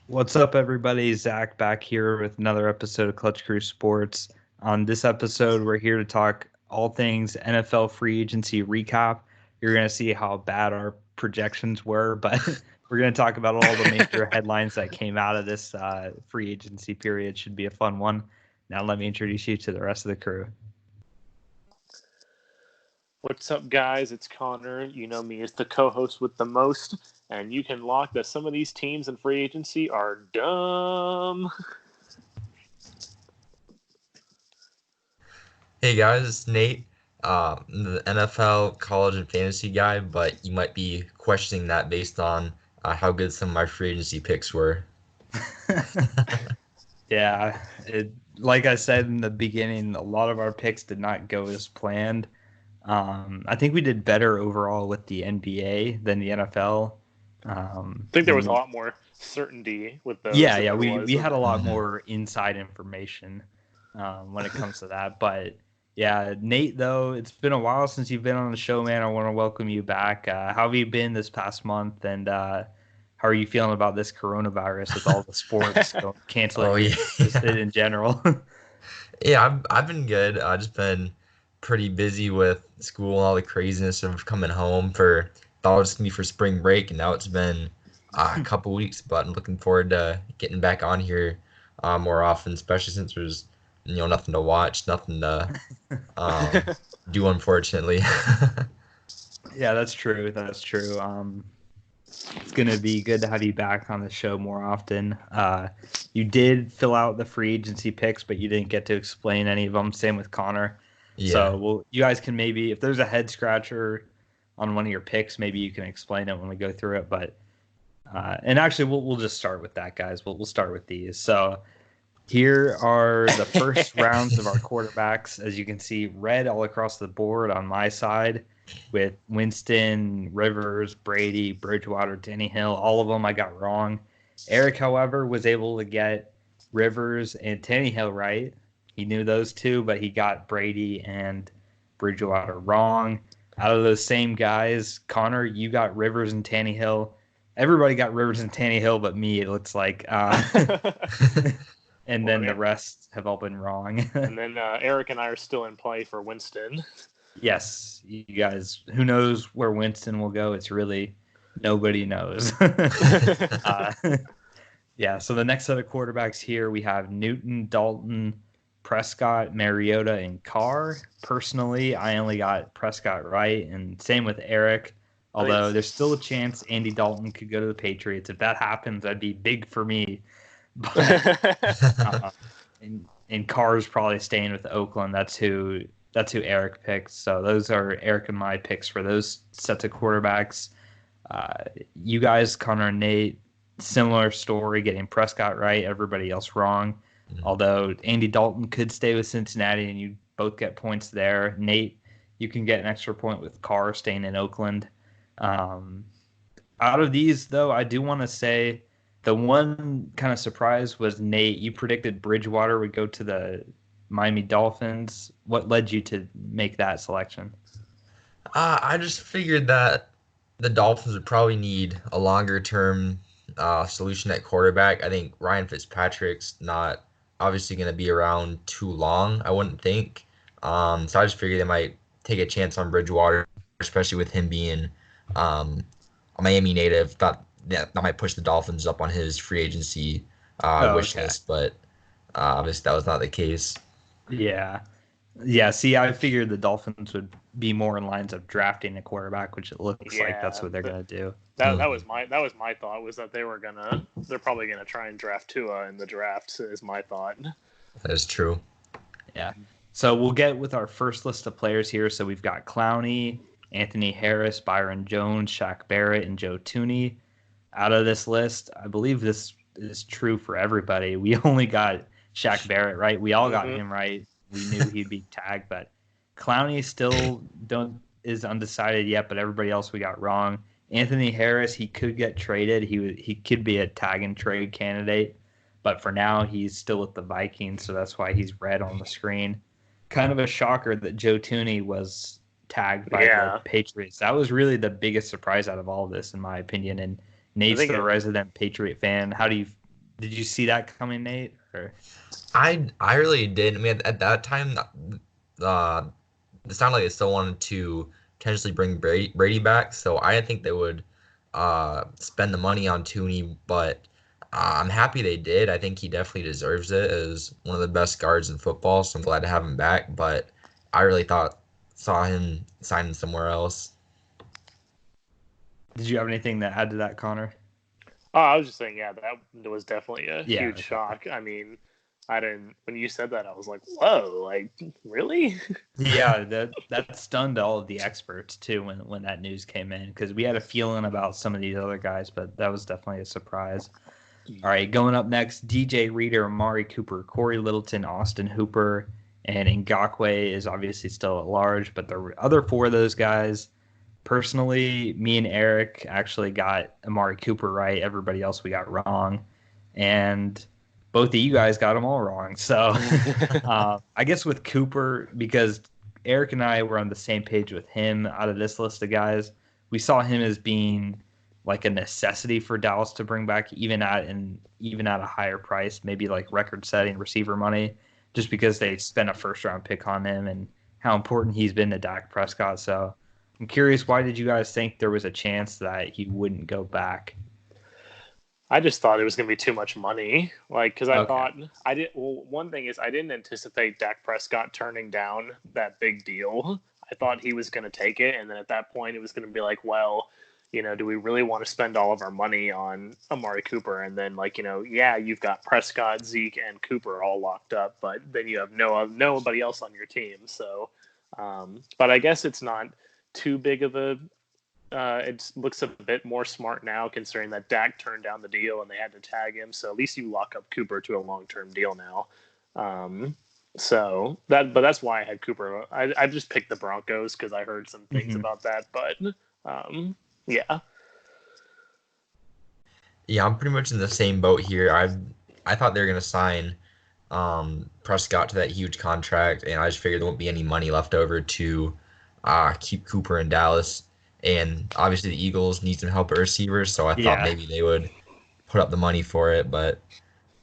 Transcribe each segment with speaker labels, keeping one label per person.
Speaker 1: What's up, everybody? Zach back here with another episode of Clutch Crew Sports. On this episode, we're here to talk all things NFL free agency recap. You're going to see how bad our projections were, but we're going to talk about all the major headlines that came out of this free agency period. Should be a fun one. Now, let me introduce you to the rest of the crew.
Speaker 2: What's up, guys? It's Connor. You know me as the co-host with the most, and you can lock that some of these teams in free agency are dumb.
Speaker 3: Hey guys, it's Nate. I'm the NFL, college, and fantasy guy, but you might be questioning that based on how good some of my free agency picks were.
Speaker 1: Yeah, like I said in the beginning, a lot of our picks did not go as planned. I think we did better overall with the NBA than the NFL.
Speaker 2: I think there was a lot more certainty with those.
Speaker 1: Yeah, we had a lot more inside information when it comes to that. But yeah, Nate, though, it's been a while since you've been on the show, man. I want to welcome you back. How have you been this past month? And how are you feeling about this coronavirus with all the sports canceling in general?
Speaker 3: Yeah, I've been good. I've just been pretty busy with school and all the craziness of coming home for thought it was gonna be for spring break, and now it's been a couple weeks. But I'm looking forward to getting back on here more often, especially since there's nothing to watch, nothing to do, unfortunately.
Speaker 1: Yeah, that's true. That's true. It's going to be good to have you back on the show more often. You did fill out the free agency picks, but you didn't get to explain any of them. Same with Connor. Yeah. So you guys can maybe, if there's a head scratcher on one of your picks, maybe you can explain it when we go through it. But and actually, we'll just start with that, guys. We'll start with these. So here are the first rounds of our quarterbacks. As you can see, red all across the board on my side, with Winston, Rivers, Brady, Bridgewater, Tannehill. All of them I got wrong. Eric, however, was able to get Rivers and Tannehill right. He knew those two, but he got Brady and Bridgewater wrong. Out of those same guys, Connor, you got Rivers and Tannehill. Everybody got Rivers and Tannehill but me, it looks like. And then the rest have all been wrong.
Speaker 2: And then Eric and I are still in play for Winston.
Speaker 1: Yes, you guys, who knows where Winston will go? It's really nobody knows. Yeah, so the next set of quarterbacks here, we have Newton, Dalton, Prescott, Mariota, and Carr. Personally, I only got Prescott right, and same with Eric. Although there's still a chance Andy Dalton could go to the Patriots. If that happens, that'd be big for me. But and Carr's probably staying with Oakland. That's who Eric picked. So those are Eric and my picks for those sets of quarterbacks. You guys, Connor and Nate, similar story, getting Prescott right, everybody else wrong. Mm-hmm. Although Andy Dalton could stay with Cincinnati, and you both get points there. Nate, you can get an extra point with Carr staying in Oakland. Out of these, though, I do want to say the one kind of surprise was Nate. You predicted Bridgewater would go to the Miami Dolphins. What led you to make that selection?
Speaker 3: I just figured that the Dolphins would probably need a longer-term solution at quarterback. I think Ryan Fitzpatrick's not obviously going to be around too long, I wouldn't think. So I just figured they might take a chance on Bridgewater, especially with him being a Miami native. Thought that might push the Dolphins up on his free agency wish list, but obviously that was not the case.
Speaker 1: Yeah. See, I figured the Dolphins would be more in lines of drafting a quarterback, which it looks like that's what they're gonna do.
Speaker 2: That was my thought, was that they're probably gonna try and draft Tua in the draft, is my thought.
Speaker 3: That is true.
Speaker 1: Yeah. So we'll get with our first list of players here. So we've got Clowney, Anthony Harris, Byron Jones, Shaq Barrett, and Joe Tooney. Out of this list, I believe this is true for everybody. We only got Shaq Barrett right. We all got him right. We knew he'd be tagged, but Clowney still is undecided yet, but everybody else we got wrong. Anthony Harris, he could get traded. He could be a tag and trade candidate, but for now he's still with the Vikings, so that's why he's red on the screen. Kind of a shocker that Joe Tooney was tagged by the Patriots. That was really the biggest surprise out of all of this, in my opinion. And Nate's the resident Patriot fan. How do you Did you see that coming, Nate? Or
Speaker 3: I really did. I mean, at that time, uh, it sounded like they still wanted to potentially bring Brady back, so I didn't think they would spend the money on Tooney, but I'm happy they did. I think he definitely deserves it as one of the best guards in football, so I'm glad to have him back, but I really saw him signing somewhere else.
Speaker 1: did you have anything to add to that, Connor?
Speaker 2: Oh, I was just saying, yeah, that was definitely a
Speaker 1: Yeah.
Speaker 2: huge shock. I mean, I didn't when you said that, I was like, whoa, like really?
Speaker 1: Yeah, that stunned all of the experts too when that news came in, because we had a feeling about some of these other guys, but that was definitely a surprise. All right, going up next, DJ Reader, Amari Cooper, Corey Littleton, Austin Hooper, and Ngakwe is obviously still at large, but the other four of those guys, personally, me and Eric actually got Amari Cooper right. Everybody else we got wrong, and both of you guys got them all wrong. So I guess with Cooper, because Eric and I were on the same page with him out of this list of guys, we saw him as being like a necessity for Dallas to bring back, even at a higher price, maybe like record-setting receiver money, just because they spent a first-round pick on him and how important he's been to Dak Prescott. So I'm curious, why did you guys think there was a chance that he wouldn't go back?
Speaker 2: I just thought it was going to be too much money. Like, because I
Speaker 1: Okay.
Speaker 2: thought I did. Well, one thing is I didn't anticipate Dak Prescott turning down that big deal. I thought he was going to take it, and then at that point, it was going to be like, well, do we really want to spend all of our money on Amari Cooper? And then, like, yeah, you've got Prescott, Zeke, and Cooper all locked up, but then you have nobody else on your team. So, but I guess it's not too big of a it looks a bit more smart now, considering that Dak turned down the deal and they had to tag him. So at least you lock up Cooper to a long-term deal now. But that's why I had Cooper. I just picked the Broncos because I heard some things about that. But yeah.
Speaker 3: Yeah, I'm pretty much in the same boat here. I thought they were gonna sign Prescott to that huge contract, and I just figured there won't be any money left over to keep Cooper in Dallas. And obviously the Eagles need some help at receivers, so I thought
Speaker 1: Yeah.
Speaker 3: maybe they would put up the money for it, but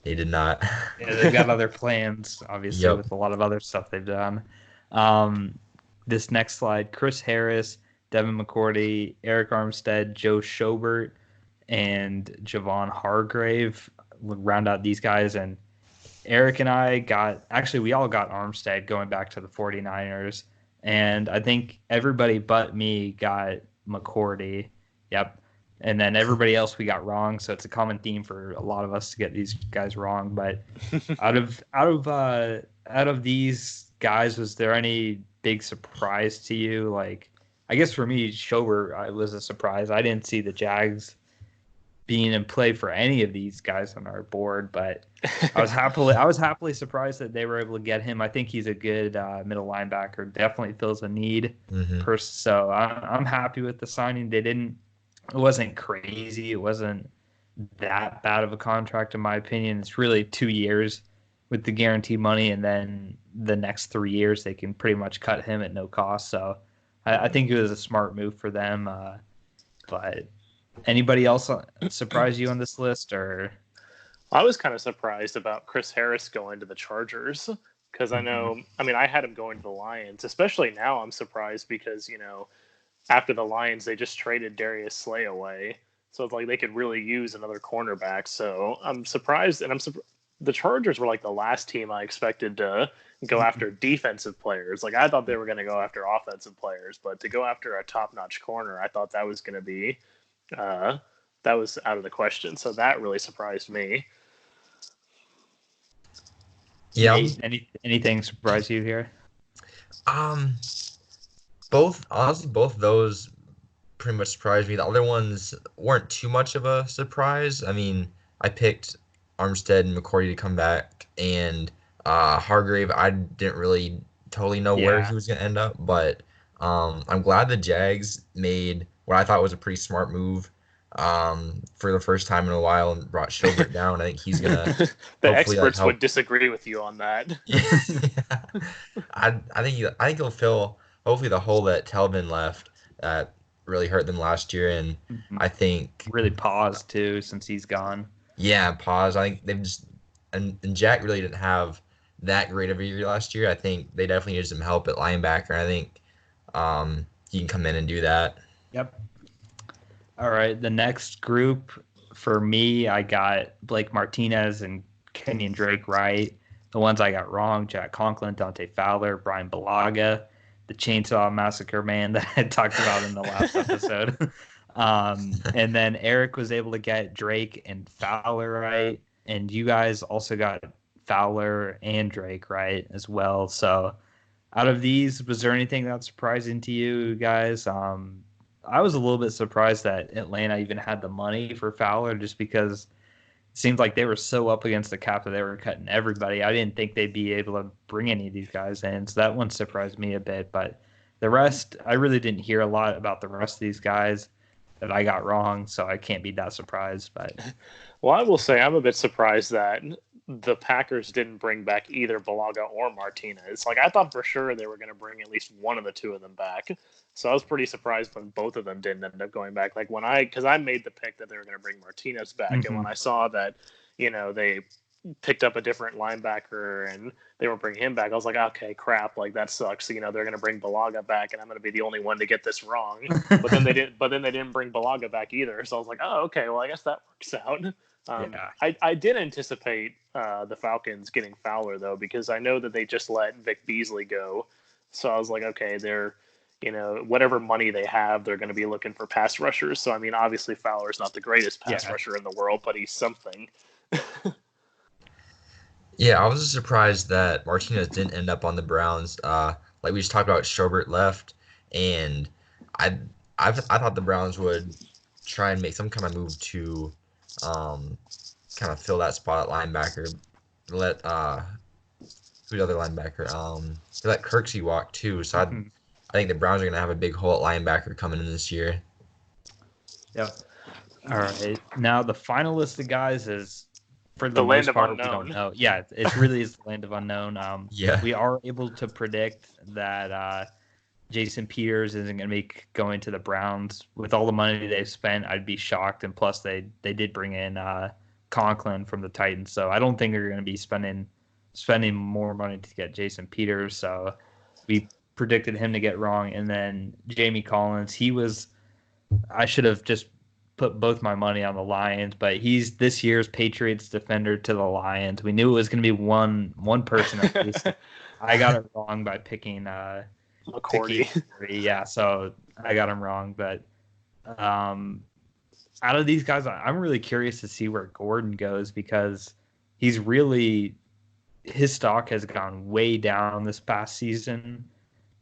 Speaker 3: they did not.
Speaker 1: Yeah, they've got other plans, obviously,
Speaker 3: Yep.
Speaker 1: with a lot of other stuff they've done. This next slide, Chris Harris, Devin McCourty, Eric Armstead, Joe Schobert, and Javon Hargrave would round out these guys. And Eric and I we all got Armstead going back to the 49ers. And I think everybody but me got McCourty. Yep. And then everybody else we got wrong. So it's a common theme for a lot of us to get these guys wrong. But out of these guys, was there any big surprise to you? Like, I guess for me, Schobert was a surprise. I didn't see the Jags being in play for any of these guys on our board, but I was happily surprised that they were able to get him. I think he's a good middle linebacker. Definitely fills a need.
Speaker 3: Mm-hmm.
Speaker 1: So I'm happy with the signing. It wasn't crazy. It wasn't that bad of a contract, in my opinion. It's really 2 years with the guarantee money, and then the next 3 years they can pretty much cut him at no cost. So I think it was a smart move for them. But anybody else surprise you on this list, or?
Speaker 2: I was kind of surprised about Chris Harris going to the Chargers because I had him going to the Lions. Especially now, I'm surprised because after the Lions, they just traded Darius Slay away. So it's like they could really use another cornerback. So I'm surprised, and the Chargers were like the last team I expected to go after defensive players. Like I thought they were going to go after offensive players, but to go after a top-notch corner, I thought that was going to be that was out of the question. So that really surprised me.
Speaker 3: Yeah.
Speaker 1: Anything surprise you here?
Speaker 3: Both of those pretty much surprised me. The other ones weren't too much of a surprise. I mean, I picked Armstead and McCourty to come back, and Hargrave, I didn't really totally know where he was going to end up, but I'm glad the Jags made what I thought was a pretty smart move for the first time in a while and brought Schobert down. I think he's going to
Speaker 2: the experts would disagree with you on that.
Speaker 3: Yeah. I think he'll fill hopefully the hole that Telvin left that really hurt them last year, and I think
Speaker 1: really paused too since he's gone.
Speaker 3: Yeah, pause. I think they've just and Jack really didn't have that great of a year last year. I think they definitely needed some help at linebacker. I think he can come in and do that.
Speaker 1: Yep. All right. The next group for me, I got Blake Martinez and Kenyon Drake right. The ones I got wrong: Jack Conklin, Dante Fowler, Brian Balaga, the Chainsaw Massacre man that I talked about in the last episode. And then Eric was able to get Drake and Fowler right, and you guys also got Fowler and Drake right as well. So, out of these, was there anything that's surprising to you guys? I was a little bit surprised that Atlanta even had the money for Fowler, just because it seemed like they were so up against the cap that they were cutting everybody. I didn't think they'd be able to bring any of these guys in, so that one surprised me a bit. But the rest, I really didn't hear a lot about the rest of these guys that I got wrong, so I can't be that surprised. But
Speaker 2: Well, I will say I'm a bit surprised that the Packers didn't bring back either Balaga or Martinez. Like, I thought for sure they were going to bring at least one of the two of them back. So I was pretty surprised when both of them didn't end up going back. Like, because I made the pick that they were going to bring Martinez back, and when I saw that, they picked up a different linebacker and they were bringing him back, I was like, okay, crap, like that sucks. They're going to bring Balaga back, and I'm going to be the only one to get this wrong. But then they didn't. But then they didn't bring Balaga back either. So I was like, oh, okay, well, I guess that works out.
Speaker 1: yeah,
Speaker 2: I did anticipate the Falcons getting Fowler though, because I know that they just let Vic Beasley go. So I was like, okay, they're whatever money they have, they're going to be looking for pass rushers. So I mean, obviously Fowler's not the greatest pass rusher in the world, but he's something.
Speaker 3: Yeah, I was just surprised that Martinez didn't end up on the Browns. Like we just talked about, Schobert left, and I I thought the Browns would try and make some kind of move to um, kind of fill that spot at linebacker. Let who's the other linebacker? They let Kirksey walk too. So I think the Browns are gonna have a big hole at linebacker coming in this year.
Speaker 1: yep. All right. Now the final list of guys is, for the
Speaker 2: The land
Speaker 1: most
Speaker 2: of
Speaker 1: part, we
Speaker 2: unknown.
Speaker 1: don't know. Yeah, it really is the land of unknown.
Speaker 3: Yeah.
Speaker 1: We are able to predict that Jason Peters isn't going to be going to the Browns. With all the money they've spent, I'd be shocked. And plus, they did bring in Conklin from the Titans, so I don't think they're going to be spending more money to get Jason Peters. So we predicted him to get wrong. And then Jamie Collins, I should have just put both my money on the Lions, but he's this year's Patriots defender to the Lions. We knew it was going to be one person at least. I got it wrong by picking
Speaker 2: McCourty.
Speaker 1: Yeah, so I got him wrong. But out of these guys, I'm really curious to see where Gordon goes, because his stock has gone way down this past season,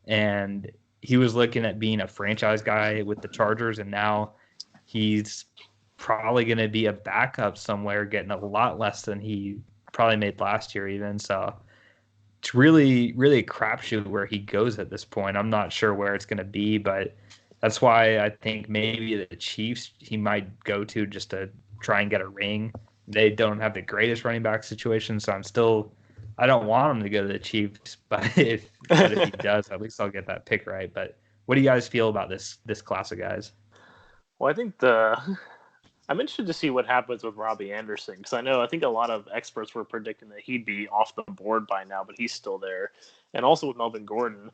Speaker 1: and he was looking at being a franchise guy with the Chargers, and now he's probably going to be a backup somewhere, getting a lot less than he probably made last year even. So it's really, really a crapshoot where he goes at this point. I'm not sure where it's going to be, but that's why I think maybe the Chiefs he might go to just to try and get a ring. They don't have the greatest running back situation, so I don't want him to go to the Chiefs, but if he does, at least I'll get that pick right. But what do you guys feel about this class of guys?
Speaker 2: Well, I think I'm interested to see what happens with Robbie Anderson, because I think a lot of experts were predicting that he'd be off the board by now, but he's still there. And also with Melvin Gordon,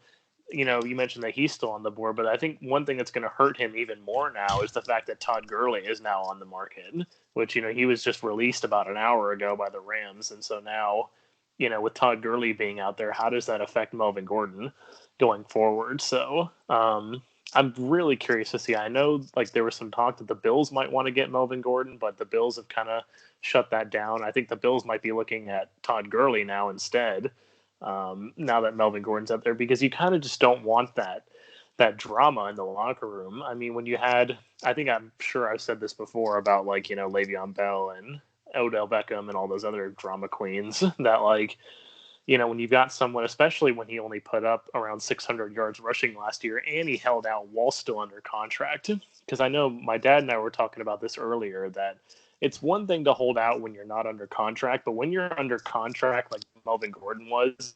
Speaker 2: you mentioned that he's still on the board, but I think one thing that's going to hurt him even more now is the fact that Todd Gurley is now on the market, which, he was just released about an hour ago by the Rams. And so now, with Todd Gurley being out there, how does that affect Melvin Gordon going forward? So, I'm really curious to see. I know there was some talk that the Bills might want to get Melvin Gordon, but the Bills have kind of shut that down. I think the Bills might be looking at Todd Gurley now instead, now that Melvin Gordon's out there, because you kind of just don't want that drama in the locker room. I mean, when you had, I'm sure I've said this before about Le'Veon Bell and Odell Beckham and all those other drama queens that when you've got someone, especially when he only put up around 600 yards rushing last year and he held out while still under contract. Because I know my dad and I were talking about this earlier, that it's one thing to hold out when you're not under contract, but when you're under contract like Melvin Gordon was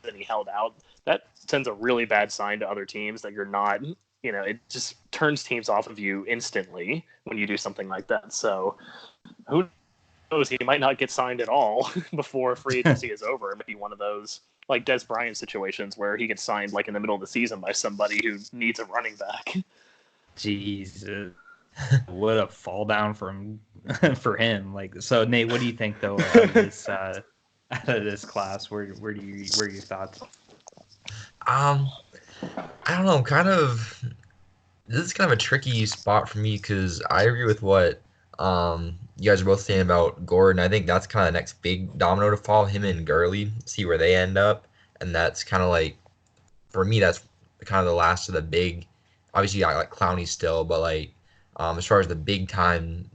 Speaker 2: and he held out, that sends a really bad sign to other teams that you're not, it just turns teams off of you instantly when you do something like that. So who knows, he might not get signed at all before free agency is over. It might be one of those like Des Bryant situations where he gets signed like in the middle of the season by somebody who needs a running back.
Speaker 1: Jesus, what a fall down from for him. Like, so Nate, what do you think though of this out of this class? Where are your thoughts?
Speaker 3: I don't know. This is kind of a tricky spot for me because I agree with what you guys are both saying about Gordon. I think that's kind of the next big domino to fall. Him and Gurley, see where they end up, and that's kind of like for me, that's kind of the last of the big. Obviously, I like Clowney still, but like as far as the big time,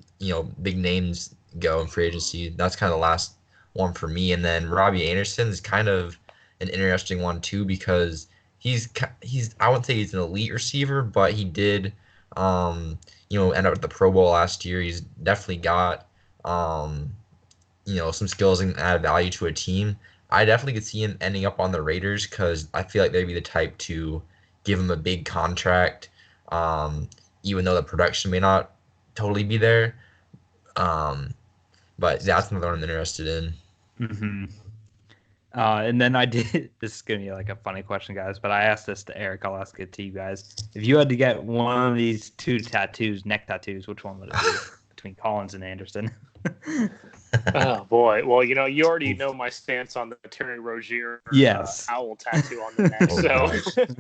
Speaker 3: big names go in free agency, that's kind of the last one for me. And then Robbie Anderson is kind of an interesting one too because he's I wouldn't say he's an elite receiver, but he did end up at the Pro Bowl last year. He's definitely got some skills and add value to a team. I definitely could see him ending up on the Raiders because I feel like they'd be the type to give him a big contract, even though the production may not totally be there. But that's another one I'm interested in.
Speaker 1: Mm-hmm. And then I did. This is gonna be like a funny question, guys. But I asked this to Eric. I'll ask it to you guys. If you had to get one of these two tattoos, neck tattoos, which one would it be between Collins and Anderson?
Speaker 2: Oh boy! Well, you already know my stance on the Terry Rozier owl tattoo on the neck. So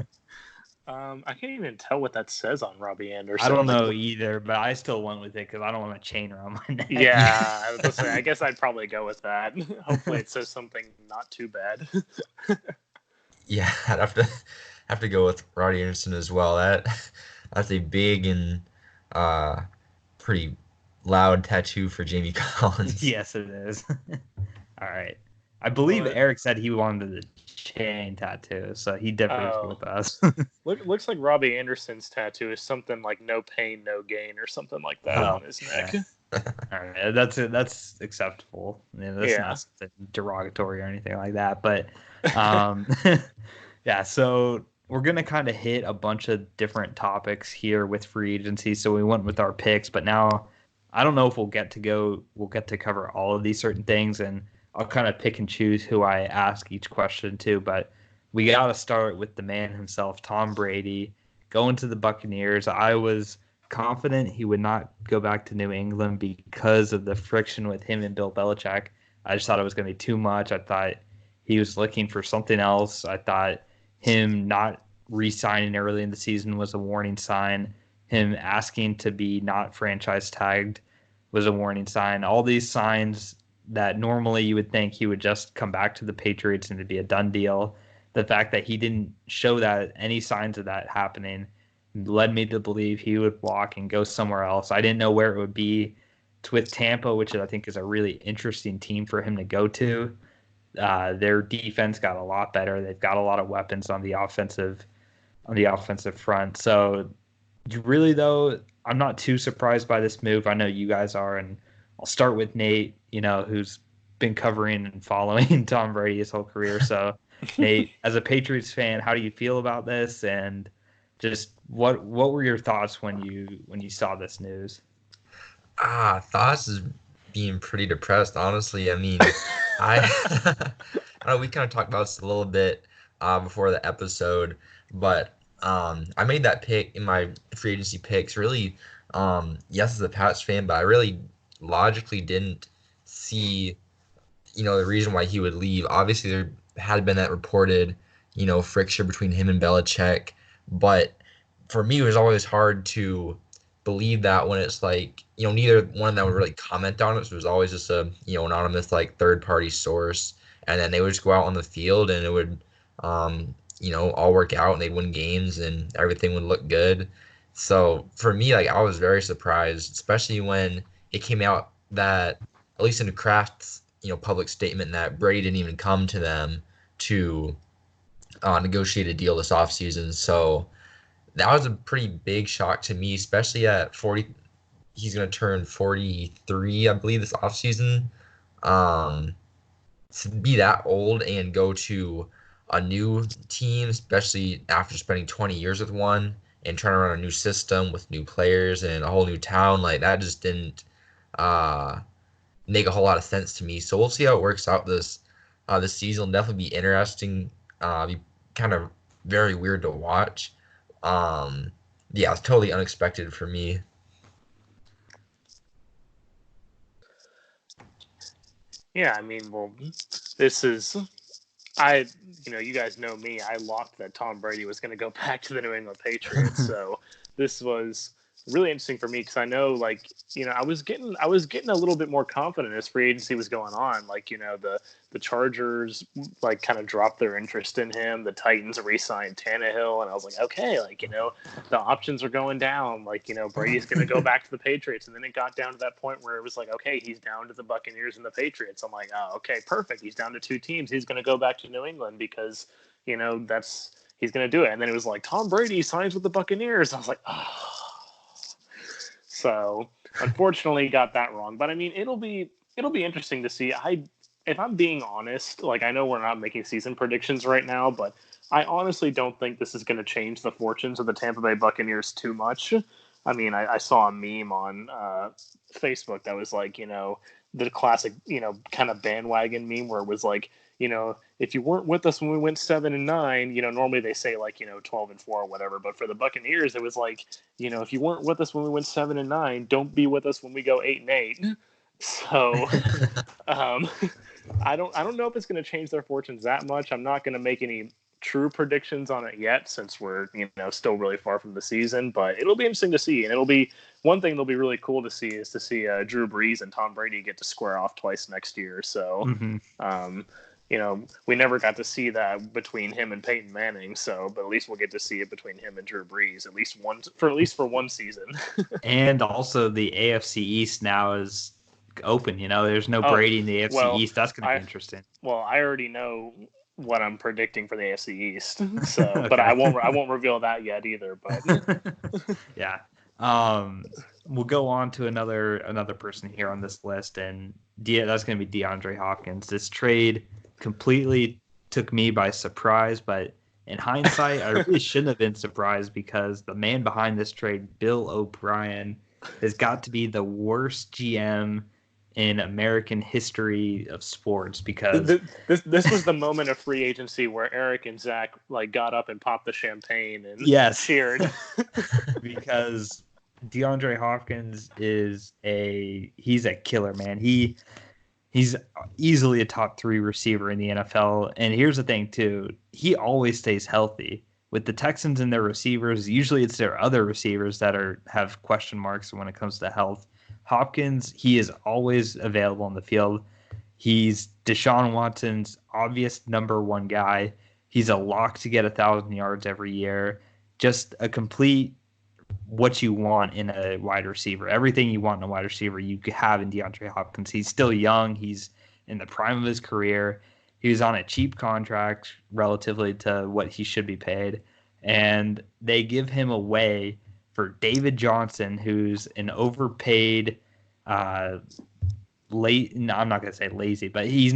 Speaker 2: I can't even tell what that says on Robbie Anderson.
Speaker 1: I don't know either, but I still went with it because I don't want a chain around my neck.
Speaker 2: Yeah, I was gonna say, I guess I'd probably go with that. Hopefully, it says something not too bad.
Speaker 3: Yeah, I'd have to go with Robbie Anderson as well. That's a big and pretty loud tattoo for Jamie Collins.
Speaker 1: Yes, it is. All right. I believe Eric said he wanted the chain tattoo, so he differs with us.
Speaker 2: Looks like Robbie Anderson's tattoo is something like "no pain, no gain" or something like that on his neck.
Speaker 1: All right, that's acceptable. That's not something derogatory or anything like that. But yeah, so we're gonna kind of hit a bunch of different topics here with free agency. So we went with our picks, but now I don't know if we'll get to cover all of these certain things, and I'll kind of pick and choose who I ask each question to, but we got to start with the man himself, Tom Brady, going to the Buccaneers. I was confident he would not go back to New England because of the friction with him and Bill Belichick. I just thought it was going to be too much. I thought he was looking for something else. I thought him not re-signing early in the season was a warning sign. Him asking to be not franchise tagged was a warning sign. All these signs that normally you would think he would just come back to the Patriots and it'd be a done deal. The fact that he didn't show that any signs of that happening led me to believe he would walk and go somewhere else. I didn't know where it would be. It's with Tampa, which I think is a really interesting team for him to go to. Their defense got a lot better. They've got a lot of weapons on the offensive front. So really, though, I'm not too surprised by this move. I know you guys are, and I'll start with Nate, who's been covering and following Tom Brady his whole career. So, Nate, as a Patriots fan, how do you feel about this? And just what were your thoughts when you saw this news?
Speaker 3: Thoughts is being pretty depressed, honestly. I mean, I know we kind of talked about this a little bit before the episode, but I made that pick in my free agency picks. Really, yes, as a Pats fan, but I really logically didn't see, the reason why he would leave. Obviously, there had been that reported, friction between him and Belichick, but for me, it was always hard to believe that when it's like, neither one of them would really comment on it. So it was always just a, anonymous, like, third-party source, and then they would just go out on the field and it would, all work out and they'd win games and everything would look good. So for me, like, I was very surprised, especially when it came out that, at least in Kraft's, public statement, that Brady didn't even come to them to negotiate a deal this offseason. So that was a pretty big shock to me, especially at 40. He's going to turn 43, I believe, this offseason. To be that old and go to a new team, especially after spending 20 years with one and trying to run a new system with new players and a whole new town, like that just didn't make a whole lot of sense to me. So we'll see how it works out this season. Will definitely be interesting. Be kind of very weird to watch. Yeah, it's totally unexpected for me.
Speaker 2: Yeah, I mean, well, this is I, you guys know me. I locked that Tom Brady was going to go back to the New England Patriots. So this was really interesting for me because I know, like, I was getting a little bit more confident as free agency was going on. Like, the Chargers like kind of dropped their interest in him. The Titans re-signed Tannehill, and I was like, okay, like, the options are going down. Like, Brady's going to go back to the Patriots, and then it got down to that point where it was like, okay, he's down to the Buccaneers and the Patriots. I'm like, oh, okay, perfect. He's down to two teams. He's going to go back to New England because that's he's going to do it. And then it was like Tom Brady signs with the Buccaneers. I was like, oh. So unfortunately, got that wrong. But I mean, it'll be interesting to see. If I'm being honest, like I know we're not making season predictions right now, but I honestly don't think this is going to change the fortunes of the Tampa Bay Buccaneers too much. I mean, I saw a meme on Facebook that was like, the classic, kind of bandwagon meme where it was like, if you weren't with us when we went 7-9, normally they say like, 12-4 or whatever. But for the Buccaneers, it was like, if you weren't with us when we went 7-9, don't be with us when we go 8-8. So, um, I don't know if it's going to change their fortunes that much. I'm not going to make any true predictions on it yet since we're still really far from the season, but it'll be interesting to see. And it'll be one thing that'll be really cool to see is to see Drew Brees and Tom Brady get to square off twice next year. So we never got to see that between him and Peyton Manning, so but at least we'll get to see it between him and Drew Brees at least for one season.
Speaker 1: And also the AFC East now is open. There's no Brady in the AFC East. That's going to be interesting.
Speaker 2: Well, I already know what I'm predicting for the AFC East, so
Speaker 1: Okay.
Speaker 2: but I won't reveal that yet either. But
Speaker 1: yeah, we'll go on to another person here on this list, and that's going to be DeAndre Hopkins. This trade completely took me by surprise, but in hindsight, I really shouldn't have been surprised because the man behind this trade, Bill O'Brien, has got to be the worst GM in American history of sports because
Speaker 2: this was the moment of free agency where Eric and Zach like got up and popped the champagne and cheered
Speaker 1: because DeAndre Hopkins he's a killer, man. He's easily a top 3 receiver in the NFL. And here's the thing too, he always stays healthy. With the Texans and their receivers, usually it's their other receivers that have question marks when it comes to health. Hopkins, he is always available on the field. He's Deshaun Watson's obvious number 1 guy. He's a lock to get 1,000 yards every year. Just a complete what you want in a wide receiver. Everything you want in a wide receiver, you have in DeAndre Hopkins. He's still young. He's in the prime of his career. He was on a cheap contract relatively to what he should be paid. And they give him away for David Johnson, who's an overpaid, I'm not going to say lazy, but his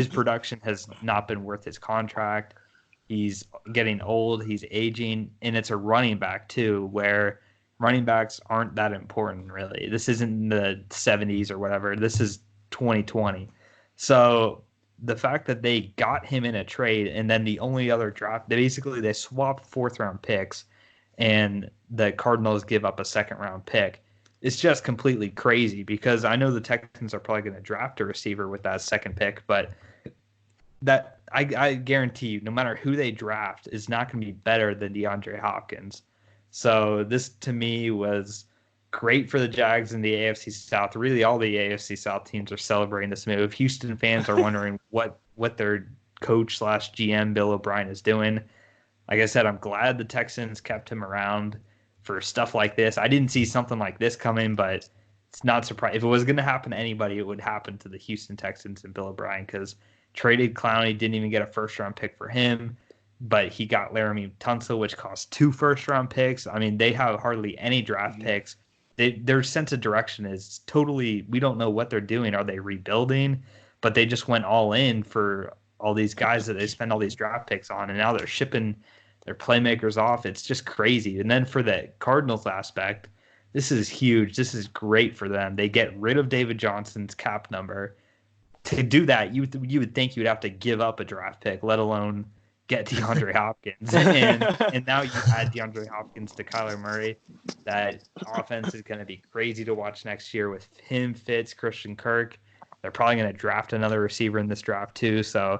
Speaker 1: production has not been worth his contract. He's getting old, he's aging, and it's a running back too, where running backs aren't that important really. This isn't the 70s or whatever. This is 2020. So the fact that they got him in a trade and then the only other draft, they swapped 4th round picks and the Cardinals give up a 2nd round pick. It's just completely crazy because I know the Texans are probably going to draft a receiver with that 2nd pick, but that I guarantee you, no matter who they draft, is not going to be better than DeAndre Hopkins. So this to me was great for the Jags in the AFC South. Really, all the AFC South teams are celebrating this move. Houston fans are wondering what their coach / GM Bill O'Brien is doing. Like I said, I'm glad the Texans kept him around for stuff like this. I didn't see something like this coming, but it's not surprising. If it was going to happen to anybody, it would happen to the Houston Texans and Bill O'Brien because traded Clowney, didn't even get a 1st round pick for him, but he got Laramie Tunsil, which cost 2 1st round picks. I mean, they have hardly any draft picks. Their sense of direction is totally, we don't know what they're doing. Are they rebuilding? But they just went all in for all these guys that they spend all these draft picks on, and now they're shipping their playmakers off. It's just crazy. And then for the Cardinals aspect, this is huge. This is great for them. They get rid of David Johnson's cap number. To do that, you would think you'd have to give up a draft pick, let alone get DeAndre Hopkins. And now you add DeAndre Hopkins to Kyler Murray. That offense is going to be crazy to watch next year with him, Fitz, Christian Kirk. They're probably going to draft another receiver in this draft too. So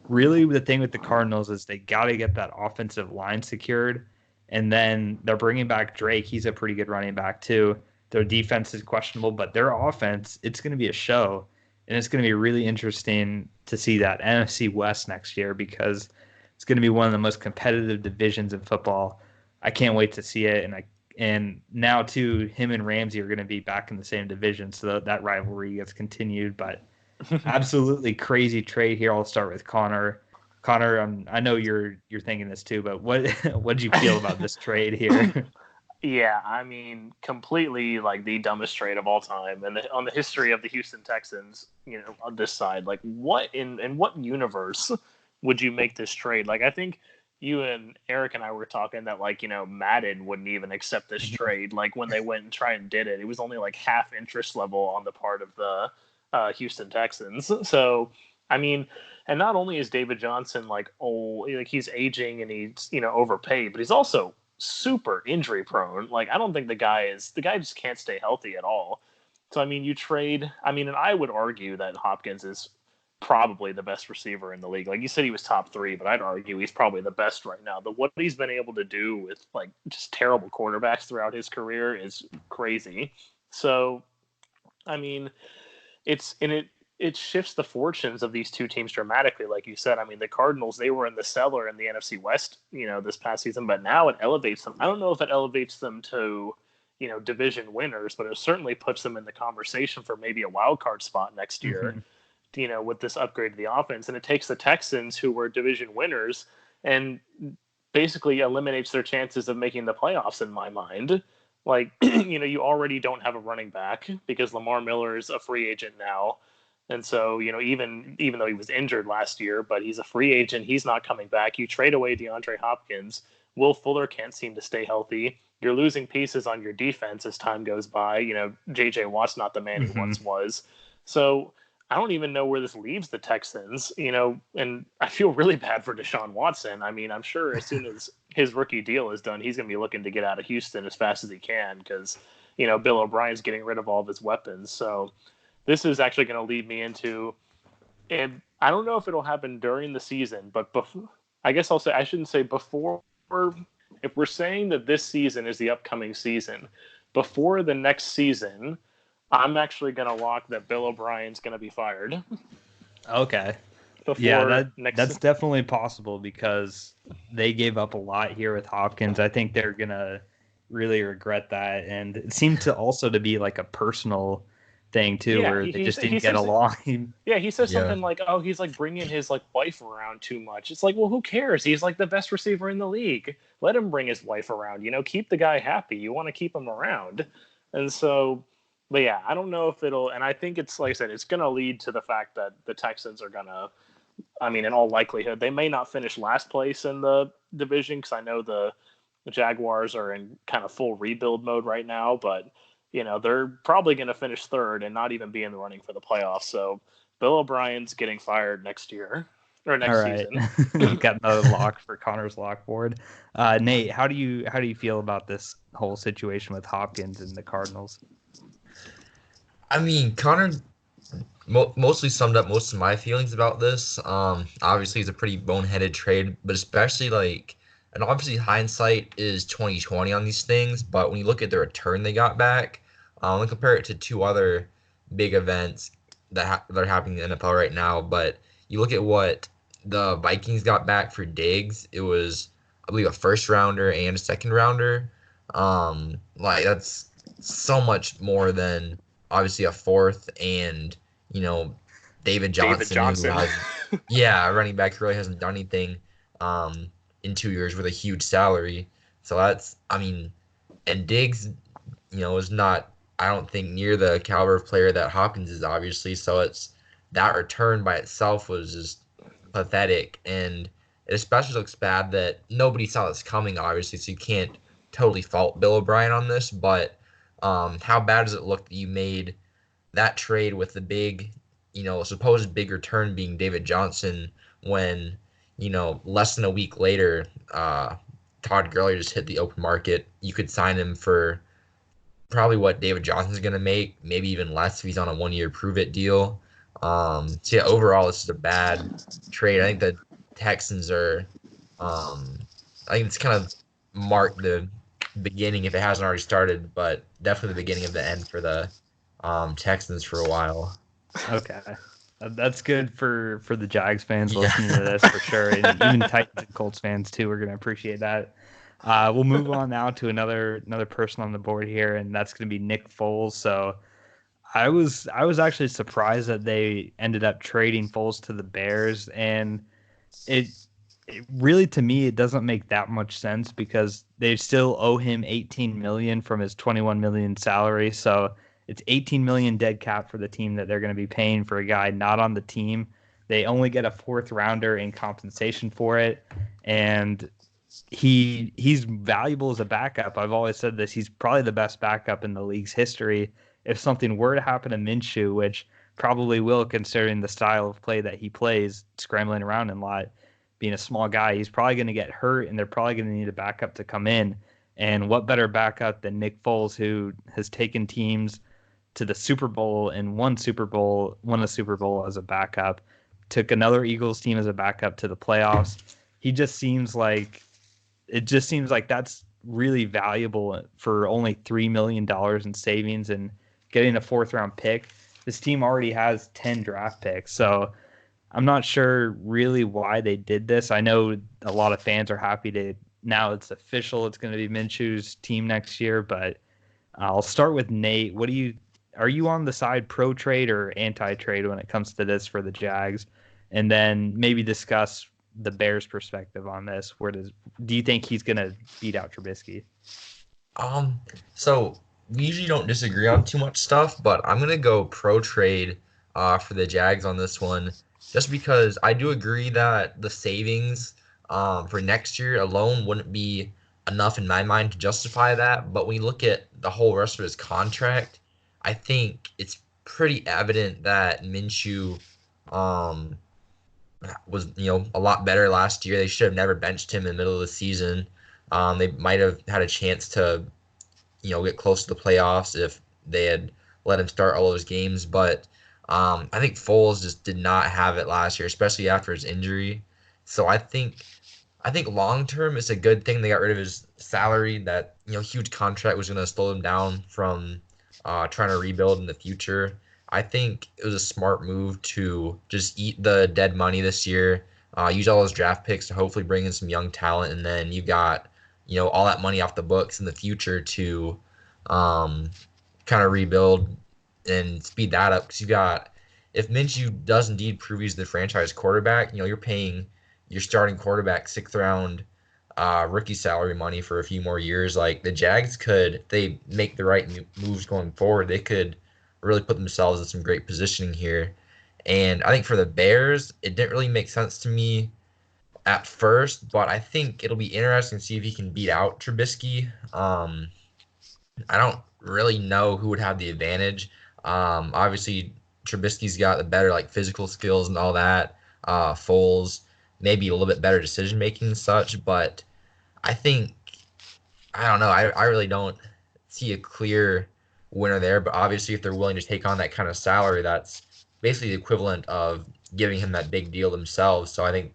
Speaker 1: really the thing with the Cardinals is they got to get that offensive line secured. And then they're bringing back Drake. He's a pretty good running back too. Their defense is questionable, but their offense, it's going to be a show. And it's going to be really interesting to see that NFC West next year because it's going to be one of the most competitive divisions in football. I can't wait to see it. And now, too, him and Ramsey are going to be back in the same division, so that rivalry gets continued. But absolutely crazy trade here. I'll start with Connor. Connor, I know you're thinking this too, but what did you feel about this trade here?
Speaker 2: Yeah, I mean, completely like the dumbest trade of all time, and on the history of the Houston Texans, on this side, like what in what universe would you make this trade? Like, I think you and Eric and I were talking that like Madden wouldn't even accept this trade. Like when they went and tried and did it, it was only like half interest level on the part of the Houston Texans. So, I mean, and not only is David Johnson like old, like he's aging and he's overpaid, but he's also super injury prone. Like I don't think the guy just can't stay healthy at all. So I mean and I would argue that Hopkins is probably the best receiver in the league. Like you said he was top 3, but I'd argue he's probably the best right now. What he's been able to do with like just terrible quarterbacks throughout his career is crazy. So I mean it shifts the fortunes of these two teams dramatically. Like you said, I mean, the Cardinals, they were in the cellar in the NFC West, this past season, but now it elevates them. I don't know if it elevates them to, division winners, but it certainly puts them in the conversation for maybe a wild card spot next year, with this upgrade to the offense. And it takes the Texans, who were division winners, and basically eliminates their chances of making the playoffs in my mind. Like, you already don't have a running back because Lamar Miller is a free agent now. And so, even though he was injured last year, but he's a free agent, he's not coming back. You trade away DeAndre Hopkins. Will Fuller can't seem to stay healthy. You're losing pieces on your defense as time goes by. J.J. Watt's not the man he once was. So I don't even know where this leaves the Texans, and I feel really bad for Deshaun Watson. I mean, I'm sure as soon as his rookie deal is done, he's going to be looking to get out of Houston as fast as he can because, Bill O'Brien's getting rid of all of his weapons. So this is actually going to lead me into, and I don't know if it'll happen during the season, but I guess I shouldn't say before. If we're saying that this season is the upcoming season, before the next season, I'm actually going to lock that Bill O'Brien's going to be fired.
Speaker 1: Okay. That's definitely possible because they gave up a lot here with Hopkins. I think they're going to really regret that. And it seemed to also to be like a personal thing too, where they just didn't get along.
Speaker 2: He says something like, "Oh, he's like bringing his like wife around too much." It's like, well, who cares? He's like the best receiver in the league. Let him bring his wife around. Keep the guy happy. You want to keep him around, and so. But yeah, I don't know if it'll, and I think it's like I said, it's going to lead to the fact that the Texans are going to. I mean, in all likelihood, they may not finish last place in the division because I know the Jaguars are in kind of full rebuild mode right now, but. They're probably going to finish third and not even be in the running for the playoffs. So Bill O'Brien's getting fired next year or next season.
Speaker 1: Got another lock for Connor's lock board. Nate, how do you feel about this whole situation with Hopkins and the Cardinals?
Speaker 3: I mean, Connor mostly summed up most of my feelings about this. Obviously, it's a pretty boneheaded trade, but especially and obviously hindsight is 20/20 on these things, but when you look at the return they got back, and compare it to two other big events that are happening in the NFL right now, but you look at what the Vikings got back for Diggs, it was, I believe, a first rounder and a second rounder. That's so much more than obviously a fourth and, David Johnson. A running back who really hasn't done anything. In 2 years with a huge salary. So that's, and Diggs, is not, I don't think, near the caliber of player that Hopkins is, obviously. So it's, that return by itself was just pathetic. And it especially looks bad that nobody saw this coming, obviously. So you can't totally fault Bill O'Brien on this. But How bad does it look that you made that trade with the big, supposed big return being David Johnson when, less than a week later, Todd Gurley just hit the open market. You could sign him for probably what David Johnson's going to make, maybe even less if he's on a 1-year prove it deal. So yeah, overall, this is a bad trade. I think the Texans are, I think it's kind of marked the beginning if it hasn't already started, but definitely the beginning of the end for the Texans for a while.
Speaker 1: Okay. That's good for the Jags fans
Speaker 3: Yeah.
Speaker 1: listening to this for sure, and even Titans and Colts fans too. We're gonna appreciate that. We'll move on now to another person on the board here, and that's gonna be Nick Foles. So I was actually surprised that they ended up trading Foles to the Bears, and it, it really, to me, it doesn't make that much sense because they still owe him 18 million from his 21 million salary. So it's 18 million dead cap for the team that they're going to be paying for a guy not on the team. They only get a fourth rounder in compensation for it, and he's valuable as a backup. I've always said this. He's probably the best backup in the league's history. If something were to happen to Minshew, which probably will, considering the style of play that he plays, scrambling around a lot, being a small guy, he's probably going to get hurt, and they're probably going to need a backup to come in. And what better backup than Nick Foles, who has taken teams to the Super Bowl and won a Super Bowl as a backup, took another Eagles team as a backup to the playoffs. He just seems like it just seems like that's really valuable for only $3 million in savings and getting a fourth round pick. This team already has 10 draft picks. So I'm not sure really why they did this. I know a lot of fans are happy to now it's official. It's going to be Minshew's team next year, but I'll start with Nate. Are you on the side pro trade or anti trade when it comes to this for the Jags? And then maybe discuss the Bears' perspective on this. Do you think he's gonna beat out Trubisky?
Speaker 3: So we usually don't disagree on too much stuff, but I'm gonna go pro trade for the Jags on this one, just because I do agree that the savings for next year alone wouldn't be enough in my mind to justify that. But when you look at the whole rest of his contract, I think it's pretty evident that Minshew um, was a lot better last year. They should have never benched him in the middle of the season. They might have had a chance to get close to the playoffs if they had let him start all those games. But I think Foles just did not have it last year, especially after his injury. So I think long term it's a good thing they got rid of his salary. That huge contract was going to slow him down from trying to rebuild in the future. I think it was a smart move to just eat the dead money this year, use all those draft picks to hopefully bring in some young talent, and then you got all that money off the books in the future to um, kind of rebuild and speed that up. Because you got if Minshew does indeed prove he's the franchise quarterback, you're paying your starting quarterback sixth round rookie salary money for a few more years. Like the Jags could, if they make the right moves going forward, they could really put themselves in some great positioning here. And I think for the Bears, it didn't really make sense to me at first, but I think it'll be interesting to see if he can beat out Trubisky. I don't really know who would have the advantage. Obviously, Trubisky's got the better like physical skills and all that. Foles maybe a little bit better decision making and such, but I think I don't know. I really don't see a clear winner there. But obviously, if they're willing to take on that kind of salary, that's basically the equivalent of giving him that big deal themselves. So I think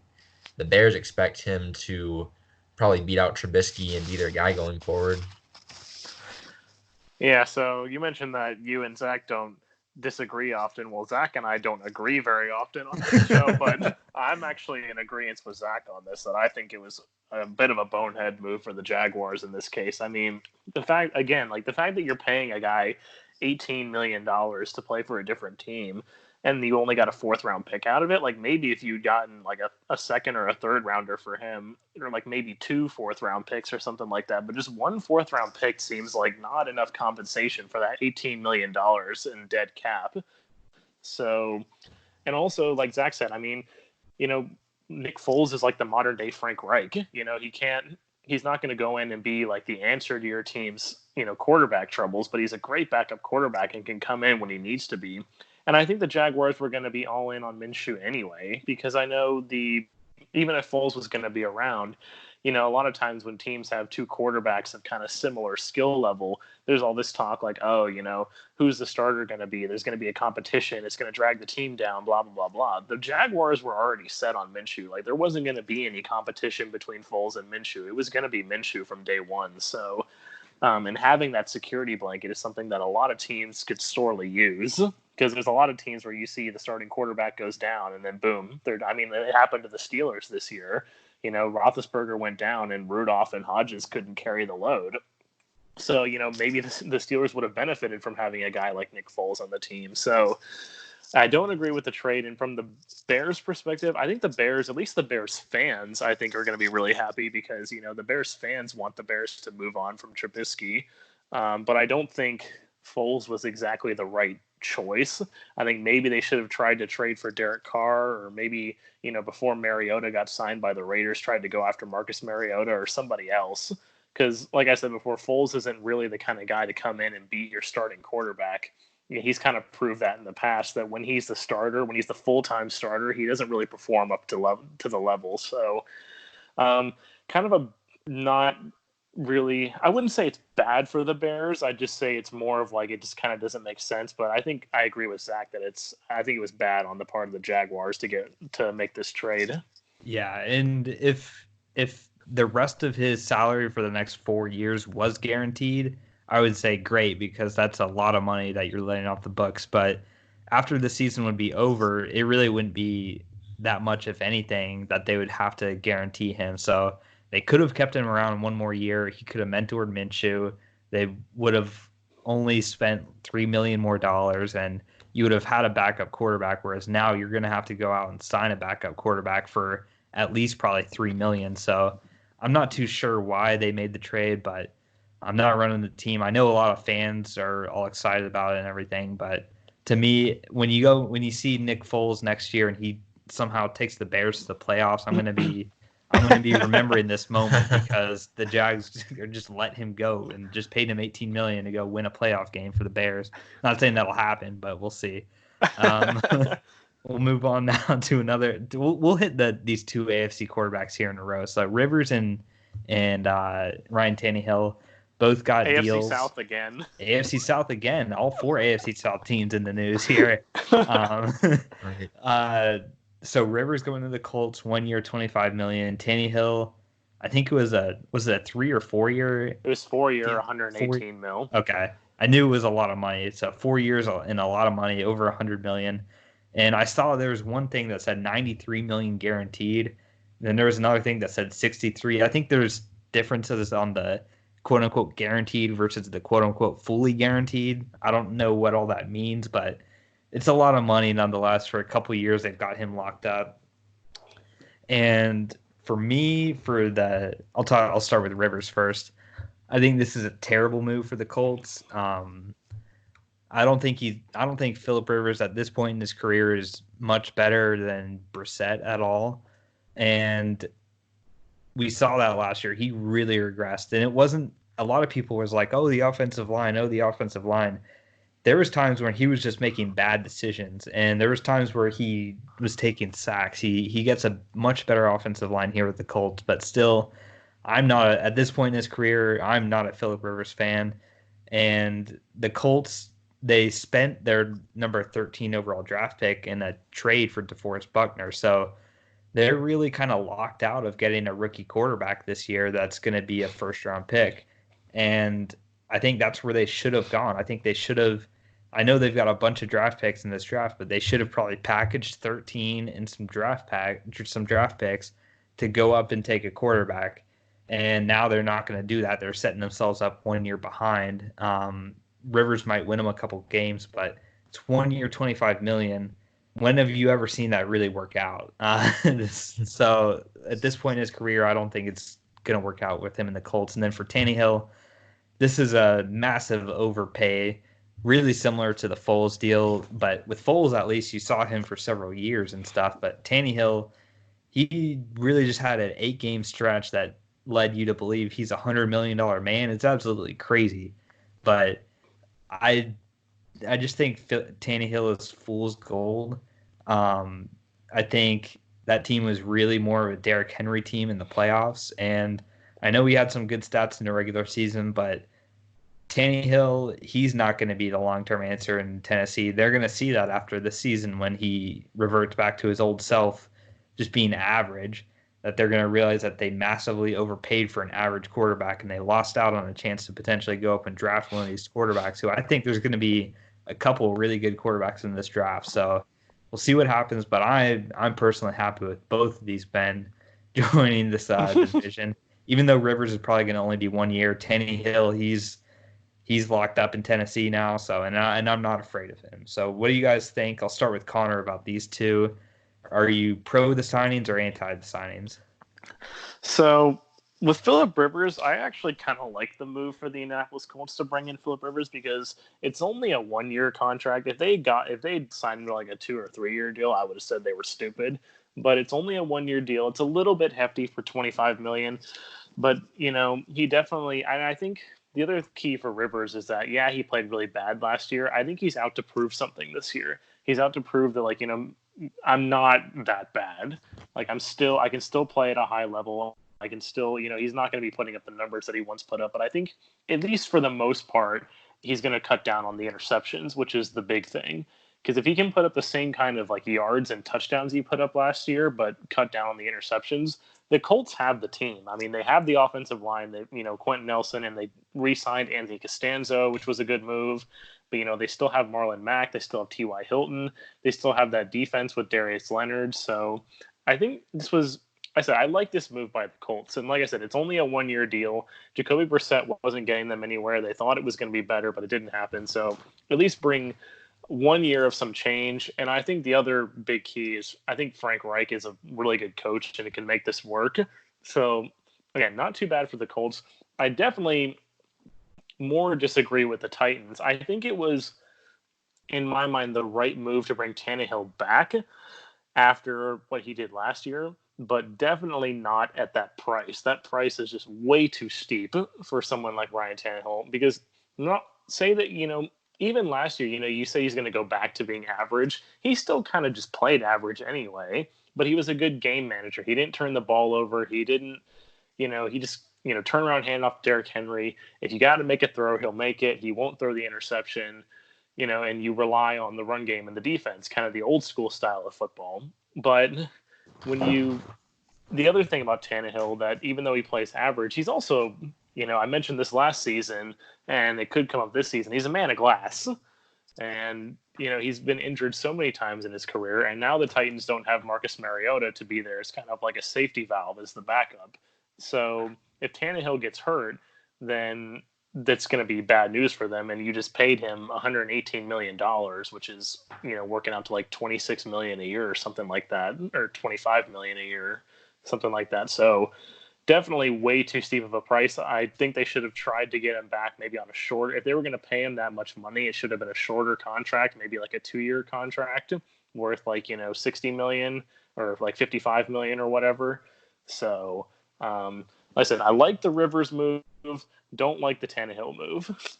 Speaker 3: the Bears expect him to probably beat out Trubisky and be their guy going forward.
Speaker 2: Yeah, so you mentioned that you and Zach don't disagree often. Well, Zach and I don't agree very often on this show, but I'm actually in agreement with Zach on this, that I think it was a bit of a bonehead move for the Jaguars in this case. I mean, the fact that you're paying a guy $18 million to play for a different team and you only got a fourth round pick out of it, like maybe if you'd gotten like a second or a third rounder for him, or like maybe 2 fourth round picks or something like that, but just 1 fourth round pick seems like not enough compensation for that $18 million in dead cap. So, and also like Zach said, I mean, you know, Nick Foles is like the modern day Frank Reich. He can't he's not going to go in and be like the answer to your team's, quarterback troubles, but he's a great backup quarterback and can come in when he needs to be. And I think the Jaguars were going to be all in on Minshew anyway, because I know even if Foles was going to be around, a lot of times when teams have two quarterbacks of kind of similar skill level, there's all this talk like, oh, who's the starter going to be? There's going to be a competition. It's going to drag the team down, blah, blah, blah, blah. The Jaguars were already set on Minshew. Like, there wasn't going to be any competition between Foles and Minshew. It was going to be Minshew from day one. So, and having that security blanket is something that a lot of teams could sorely use, because there's a lot of teams where you see the starting quarterback goes down and then boom. It happened to the Steelers this year. Roethlisberger went down and Rudolph and Hodges couldn't carry the load. So, maybe the Steelers would have benefited from having a guy like Nick Foles on the team. So I don't agree with the trade. And from the Bears perspective, I think the Bears, at least the Bears fans, I think are going to be really happy because, the Bears fans want the Bears to move on from Trubisky. But I don't think Foles was exactly the right choice. I think maybe they should have tried to trade for Derek Carr, or maybe, before Mariota got signed by the Raiders, tried to go after Marcus Mariota or somebody else. Because, like I said before, Foles isn't really the kind of guy to come in and beat your starting quarterback. He's kind of proved that in the past, that when he's the starter, when he's the full-time starter, he doesn't really perform up to the level. So kind of a not really, I wouldn't say it's bad for the Bears. I'd just say it's more of like, it just kind of doesn't make sense. But I think I agree with Zach that I think it was bad on the part of the Jaguars to make this trade.
Speaker 1: Yeah. And if the rest of his salary for the next 4 years was guaranteed, I would say great, because that's a lot of money that you're letting off the books. But after the season would be over, it really wouldn't be that much, if anything, that they would have to guarantee him. So they could have kept him around one more year. He could have mentored Minshew. They would have only spent $3 million more, and you would have had a backup quarterback. Whereas now you're going to have to go out and sign a backup quarterback for at least probably $3 million. So I'm not too sure why they made the trade, but I'm not running the team. I know a lot of fans are all excited about it and everything, but to me, when you see Nick Foles next year and he somehow takes the Bears to the playoffs, I'm going to be remembering this moment, because the Jags just let him go and just paid him $18 million to go win a playoff game for the Bears. Not saying that'll happen, but we'll see. We'll move on now to another. We'll hit these two AFC quarterbacks here in a row. So Rivers and Ryan Tannehill both got
Speaker 2: AFC
Speaker 1: deals.
Speaker 2: South again.
Speaker 1: AFC South again. All four AFC South teams in the news here. So Rivers going to the Colts, 1 year, $25 million. Tannehill, I think was it a 3 or 4 year?
Speaker 2: It was 4 year, $118 million.
Speaker 1: Okay, I knew it was a lot of money. It's 4 years and a lot of money, over $100 million. And I saw there was one thing that said $93 million guaranteed. Then there was another thing that said 63. I think there's differences on the quote unquote guaranteed versus the quote unquote fully guaranteed. I don't know what all that means, but it's a lot of money nonetheless. For a couple of years, they've got him locked up. And for me, I'll start with Rivers first. I think this is a terrible move for the Colts. I don't think Phillip Rivers at this point in his career is much better than Brissett at all. And we saw that last year. He really regressed. And it wasn't, a lot of people was like, the offensive line. There was times when he was just making bad decisions, and there was times where he was taking sacks. He gets a much better offensive line here with the Colts, but still, at this point in his career, I'm not a Phillip Rivers fan. And the Colts, they spent their number 13 overall draft pick in a trade for DeForest Buckner. So they're really kind of locked out of getting a rookie quarterback this year that's going to be a first-round pick. And I think that's where they should have gone. I think they should have. I know they've got a bunch of draft picks in this draft, but they should have probably packaged 13 and some draft picks to go up and take a quarterback. And now they're not going to do that. They're setting themselves up 1 year behind. Rivers might win them a couple games, but it's 1 year, $25 million. When have you ever seen that really work out? So at this point in his career, I don't think it's going to work out with him in the Colts. And then for Tannehill, this is a massive overpay, really similar to the Foles deal. But with Foles, at least you saw him for several years and stuff. But Tannehill, he really just had an 8-game stretch that led you to believe he's $100 million man. It's absolutely crazy. But I I just think Tannehill is fool's gold. I think that team was really more of a Derrick Henry team in the playoffs, and I know he had some good stats in the regular season, but Tannehill, he's not going to be the long-term answer in Tennessee. They're going to see that after the season when he reverts back to his old self, just being average, that they're going to realize that they massively overpaid for an average quarterback and they lost out on a chance to potentially go up and draft one of these quarterbacks who I think there's going to be a couple of really good quarterbacks in this draft. So we'll see what happens, but I'm personally happy with both of these men joining this division. Even though Rivers is probably going to only be 1 year, Tannehill, he's locked up in Tennessee now, so and I'm not afraid of him. So what do you guys think? I'll start with Connor about these two. Are you pro the signings or anti the signings?
Speaker 2: So with Phillip Rivers, I actually kind of like the move for the Indianapolis Colts to bring in Phillip Rivers because it's only a 1 year contract. If they'd signed like a 2 or 3 year deal, I would have said they were stupid. But it's only a 1 year deal. It's a little bit hefty for $25 million. But he definitely, and I think the other key for Rivers is that, yeah, he played really bad last year. I think he's out to prove something this year. He's out to prove that, I'm not that bad. Like, I can still play at a high level. I can still, he's not going to be putting up the numbers that he once put up. But I think, at least for the most part, he's going to cut down on the interceptions, which is the big thing. Because if he can put up the same kind of like yards and touchdowns he put up last year, but cut down on the interceptions, the Colts have the team. I mean, they have the offensive line. They, Quentin Nelson, and they re-signed Anthony Costanzo, which was a good move. But they still have Marlon Mack. They still have T.Y. Hilton. They still have that defense with Darius Leonard. So I think I like this move by the Colts. And like I said, it's only a 1 year deal. Jacoby Brissett wasn't getting them anywhere. They thought it was going to be better, but it didn't happen. So at least bring 1 year of some change. And I think the other big key is I think Frank Reich is a really good coach and it can make this work. So again, not too bad for the Colts. I definitely more disagree with the Titans. I think it was, in my mind, the right move to bring Tannehill back after what he did last year, but definitely not at that price. That price is just way too steep for someone like Ryan Tannehill because not say that, even last year, you say he's going to go back to being average. He still kind of just played average anyway, but he was a good game manager. He didn't turn the ball over. He didn't, he just, turn around, hand off Derrick Henry. If you got to make a throw, he'll make it. He won't throw the interception, and you rely on the run game and the defense, kind of the old school style of football. But the other thing about Tannehill, that even though he plays average, he's also, I mentioned this last season, and it could come up this season. He's a man of glass. And, he's been injured so many times in his career, and now the Titans don't have Marcus Mariota to be there. It's kind of like a safety valve as the backup. So if Tannehill gets hurt, then that's going to be bad news for them. And you just paid him $118 million, which is, working out to like $26 million a year or something like that, or $25 million a year, something like that. So definitely way too steep of a price. I think they should have tried to get him back maybe on a short. If they were going to pay him that much money, it should have been a shorter contract, maybe like a 2-year contract worth like, 60 million or like 55 million or whatever. So, like I said, I like the Rivers move. Don't like the Tannehill move.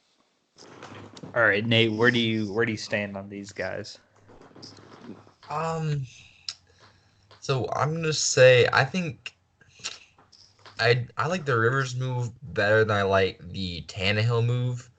Speaker 1: All right, Nate, where do you stand on these guys?
Speaker 3: So I'm gonna say I think I like the Rivers move better than I like the Tannehill move.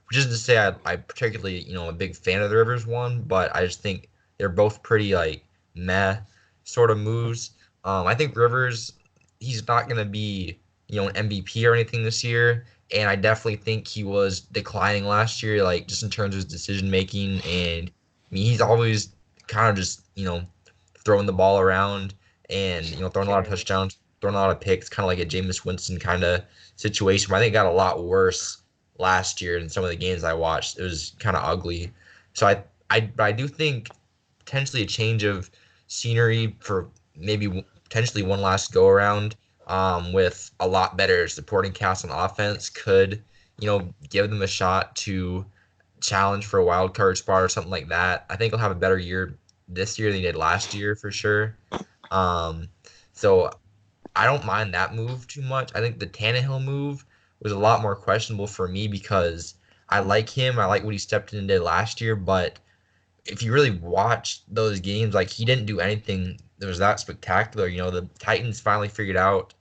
Speaker 3: Which isn't to say I particularly a big fan of the Rivers one, but I just think they're both pretty like meh sort of moves. I think Rivers, he's not gonna be an MVP or anything this year, and I definitely think he was declining last year, like just in terms of his decision making. And I mean, he's always kind of just throwing the ball around and throwing a lot of touchdowns, throwing a lot of picks, kind of like a Jameis Winston kind of situation. But I think it got a lot worse last year in some of the games I watched. It was kind of ugly. So I do think potentially a change of scenery for maybe potentially one last go around with a lot better supporting cast on offense could give them a shot to challenge for a wild card spot or something like that. I think he'll have a better year this year than he did last year for sure. So I don't mind that move too much. I think the Tannehill move was a lot more questionable for me because I like him. I like what he stepped in and did last year, but if you really watch those games, like he didn't do anything that was that spectacular. You know, the Titans finally figured out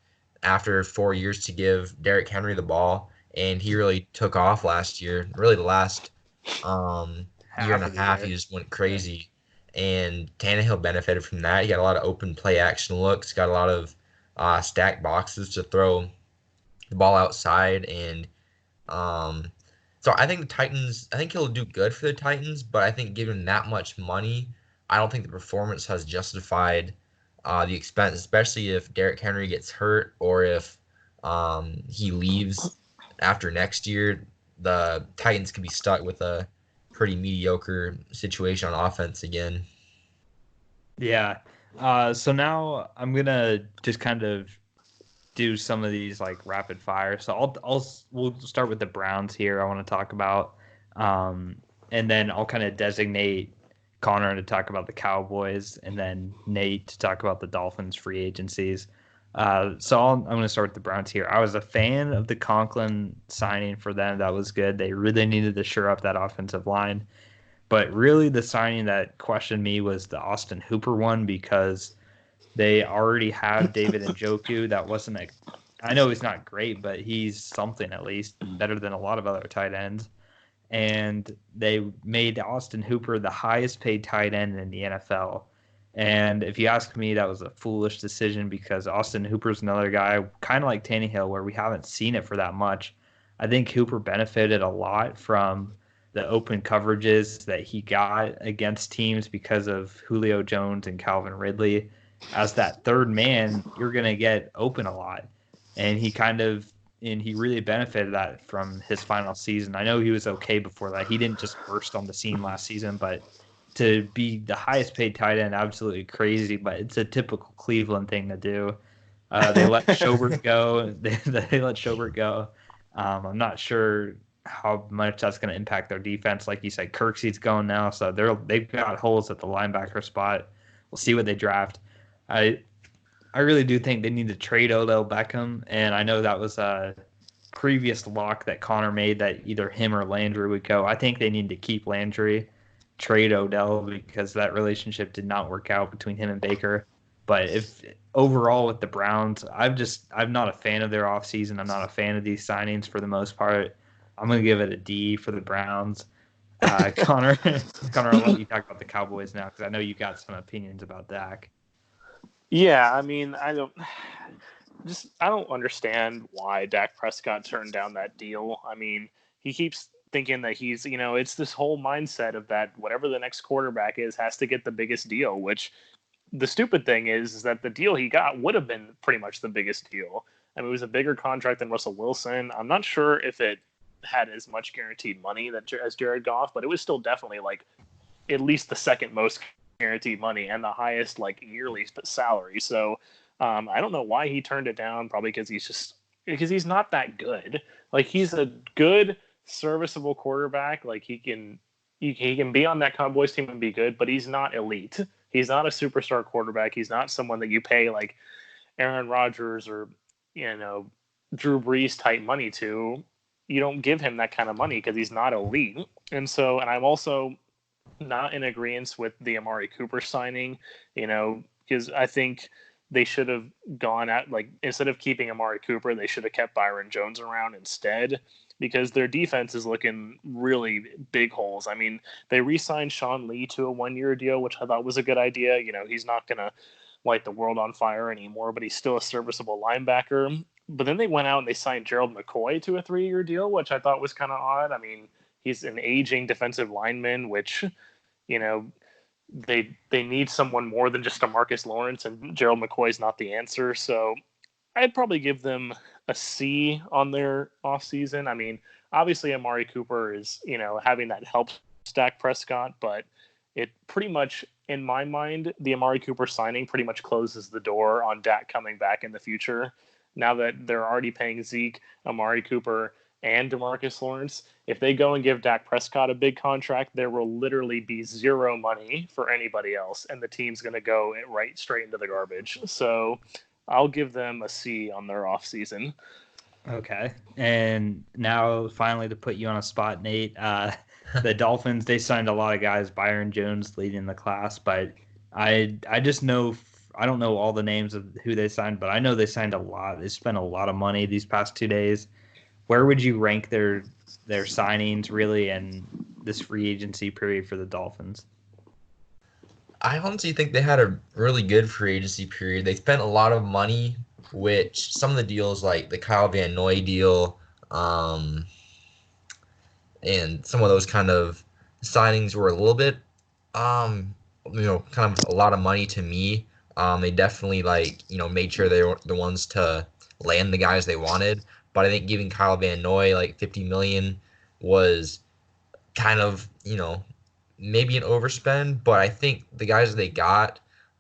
Speaker 3: after 4 years to give Derrick Henry the ball, and he really took off last year. Really, the last year and
Speaker 1: half
Speaker 3: a
Speaker 1: of the
Speaker 3: half, he
Speaker 1: year.
Speaker 3: just went
Speaker 1: Yeah.
Speaker 3: crazy. And Tannehill benefited from that. He got a lot of open play action looks, got a lot of stacked boxes to throw the ball outside, and um, so I think the Titans, I think he'll do good for the Titans, but I think given that much money, I don't think the performance has justified the expense, especially if Derrick Henry gets hurt or if he leaves after next year. The Titans could be stuck with a pretty mediocre situation on offense again.
Speaker 1: Yeah. So now I'm gonna just kind of do some of these like rapid fire. So we'll start with the Browns here. I want to talk about, um, and then I'll kind of designate Connor to talk about the Cowboys, and then Nate to talk about the Dolphins free agencies. I'm going to start with the Browns here. I was a fan of the Conklin signing for them. That was good. They really needed to shore up that offensive line. But really, the signing that questioned me was the Austin Hooper one because they already have David Njoku. That wasn't a. I know he's not great, but he's something at least better than a lot of other tight ends. And they made Austin Hooper the highest paid tight end in the NFL. And if you ask me, that was a foolish decision because Austin Hooper's another guy, kind of like Tannehill, where we haven't seen it for that much. I think Hooper benefited a lot from the open coverages that he got against teams because of Julio Jones and Calvin Ridley. As that third man, you're going to get open a lot. And he really benefited that from his final season. I know he was okay before that. He didn't just burst on the scene last season, but to be the highest paid tight end, absolutely crazy. But it's a typical Cleveland thing to do. They let Schobert go. They let Schobert go. I'm not sure how much that's going to impact their defense. Like you said, Kirksey's going now, so they've got holes at the linebacker spot. We'll see what they draft. I I really do think they need to trade Odell Beckham, and I know that was a previous lock that Connor made that either him or Landry would go. I think they need to keep Landry, trade Odell because that relationship did not work out between him and Baker. But if overall with the Browns, I'm not a fan of their offseason. I'm not a fan of these signings for the most part. I'm gonna give it a D for the Browns. Connor, Connor, I'll let you talk about the Cowboys now because I know you got some opinions about Dak.
Speaker 2: Yeah, I mean, I don't understand why Dak Prescott turned down that deal. I mean, he keeps thinking that it's this whole mindset of that whatever the next quarterback is has to get the biggest deal, which the stupid thing is that the deal he got would have been pretty much the biggest deal. I mean, it was a bigger contract than Russell Wilson. I'm not sure if it had as much guaranteed money as Jared Goff, but it was still definitely like at least the second most guaranteed money and the highest like yearly salary. So I don't know why he turned it down. Probably because he's not that good. Like he's a good, serviceable quarterback. Like he can be on that Cowboys team and be good, but he's not elite. He's not a superstar quarterback. He's not someone that you pay like Aaron Rodgers or Drew Brees type money to. You don't give him that kind of money because he's not elite. And I'm also not in agreement with the Amari Cooper signing, because I think they should have gone at like instead of keeping Amari Cooper, they should have kept Byron Jones around instead because their defense is looking really big holes. I mean, they re-signed Sean Lee to a 1-year deal, which I thought was a good idea. He's not gonna light the world on fire anymore, but he's still a serviceable linebacker. But then they went out and they signed Gerald McCoy to a 3-year deal, which I thought was kind of odd. I mean, he's an aging defensive lineman, which you know, they need someone more than just a Marcus Lawrence, and Gerald McCoy's not the answer. So I'd probably give them a C on their offseason. I mean, obviously Amari Cooper is, having that help Dak Prescott, but it pretty much, in my mind, the Amari Cooper signing pretty much closes the door on Dak coming back in the future. Now that they're already paying Zeke, Amari Cooper, and DeMarcus Lawrence, if they go and give Dak Prescott a big contract, there will literally be zero money for anybody else, and the team's going to go right straight into the garbage. So I'll give them a C on their offseason.
Speaker 1: Okay. And now finally to put you on a spot, Nate, the Dolphins, they signed a lot of guys, Byron Jones leading the class, but I just know I don't know all the names of who they signed, but I know they signed a lot. They spent a lot of money these past 2 days. Where would you rank their signings really and this free agency period for the Dolphins?
Speaker 3: I honestly think they had a really good free agency period. They spent a lot of money, which some of the deals like the Kyle Van Noy deal, um, and some of those kind of signings were a little bit, kind of a lot of money to me. They definitely made sure they were the ones to land the guys they wanted. But I think giving Kyle Van Noy like 50 million was kind of, maybe an overspend. But I think the guys that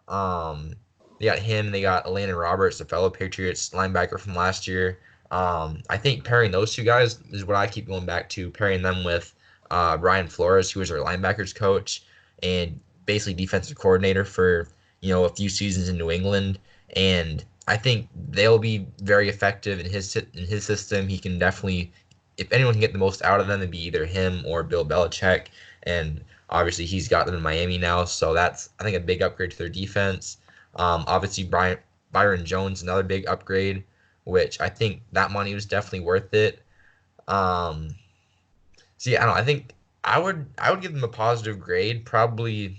Speaker 3: um, they got him, they got Landon Roberts, a fellow Patriots linebacker from last year. I think pairing those two guys is what I keep going back to, pairing them with Brian Flores, who was our linebackers coach and basically defensive coordinator for, a few seasons in New England. And I think they'll be very effective in his system. He can definitely, if anyone can get the most out of them, it'd be either him or Bill Belichick. And obviously he's got them in Miami now, so that's, I think, a big upgrade to their defense. Obviously Byron Jones, another big upgrade, which I think that money was definitely worth it. Um, I don't know. I think I would give them a positive grade. Probably,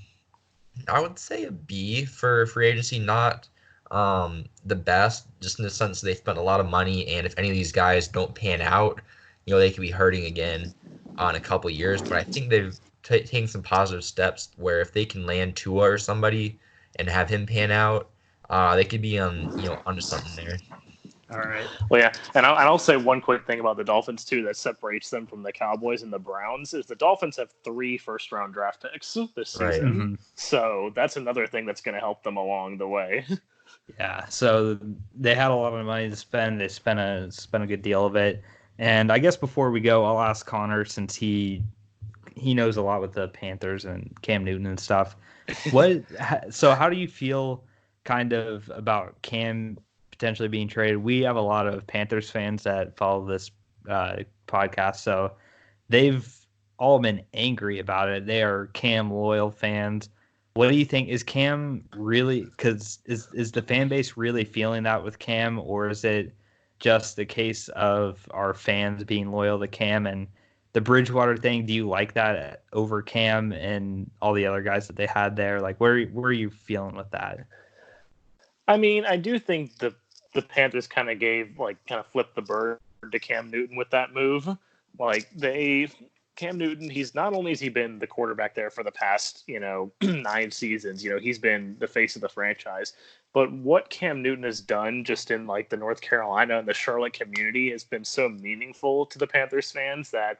Speaker 3: I would say a B for free agency. Not the best, just in the sense they spent a lot of money, and if any of these guys don't pan out, they could be hurting again in a couple of years. But I think they've taken some positive steps where if they can land Tua or somebody and have him pan out, they could be onto something there.
Speaker 1: All right.
Speaker 2: Well, yeah, and I'll say one quick thing about the Dolphins too that separates them from the Cowboys and the Browns is the Dolphins have 3 first-round draft picks this
Speaker 3: Right.
Speaker 2: season,
Speaker 1: Mm-hmm.
Speaker 2: so that's another thing that's going to help them along the way.
Speaker 1: Yeah, so they had a lot of money to spend. They spent a good deal of it. And I guess before we go, I'll ask Connor, since he knows a lot with the Panthers and Cam Newton and stuff. So how do you feel kind of about Cam potentially being traded? We have a lot of Panthers fans that follow this podcast, so they've all been angry about it. They are Cam loyal fans. What do you think? Is Cam really, because is the fan base really feeling that with Cam, or is it just the case of our fans being loyal to Cam? And the Bridgewater thing, do you like that over Cam and all the other guys that they had there? Like, where are you feeling with that?
Speaker 2: I mean, I do think the Panthers kind of flipped the bird to Cam Newton with that move. Cam Newton, he's not only has he been the quarterback there for the past, 9 seasons, he's been the face of the franchise, but what Cam Newton has done just in the North Carolina and the Charlotte community has been so meaningful to the Panthers fans that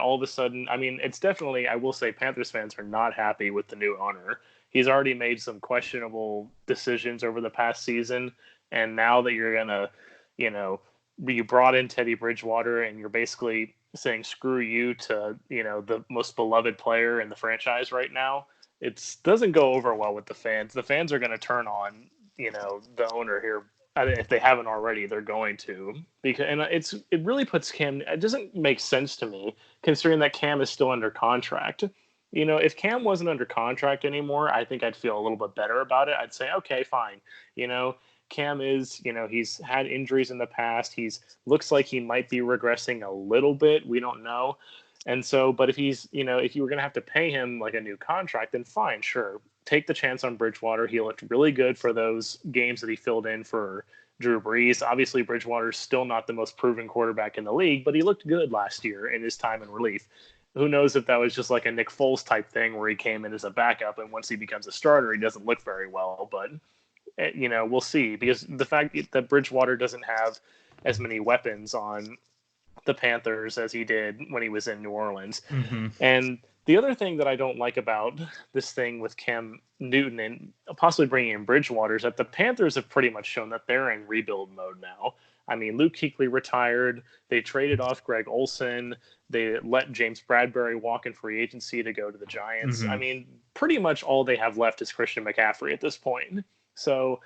Speaker 2: all of a sudden, I mean, it's definitely, I will say Panthers fans are not happy with the new owner. He's already made some questionable decisions over the past season. And now that you're going to, you brought in Teddy Bridgewater and you're basically saying screw you to, the most beloved player in the franchise right now, it doesn't go over well with the fans. The fans are going to turn on, the owner here. If they haven't already, they're going to, it really puts Cam. It doesn't make sense to me considering that Cam is still under contract. If Cam wasn't under contract anymore, I think I'd feel a little bit better about it. I'd say, okay, fine. Cam is, he's had injuries in the past. Looks like he might be regressing a little bit. We don't know. And so, but if he's, if you were going to have to pay him like a new contract, then fine, sure. Take the chance on Bridgewater. He looked really good for those games that he filled in for Drew Brees. Obviously, Bridgewater's still not the most proven quarterback in the league, but he looked good last year in his time in relief. Who knows if that was just like a Nick Foles type thing where he came in as a backup and once he becomes a starter, he doesn't look very well. But, we'll see, because the fact that Bridgewater doesn't have as many weapons on the Panthers as he did when he was in New Orleans.
Speaker 1: Mm-hmm.
Speaker 2: And the other thing that I don't like about this thing with Cam Newton and possibly bringing in Bridgewater is that the Panthers have pretty much shown that they're in rebuild mode now. I mean, Luke Kuechly retired. They traded off Greg Olsen. They let James Bradbury walk in free agency to go to the Giants.
Speaker 1: Mm-hmm.
Speaker 2: I mean, pretty much all they have left is Christian McCaffrey at this point. So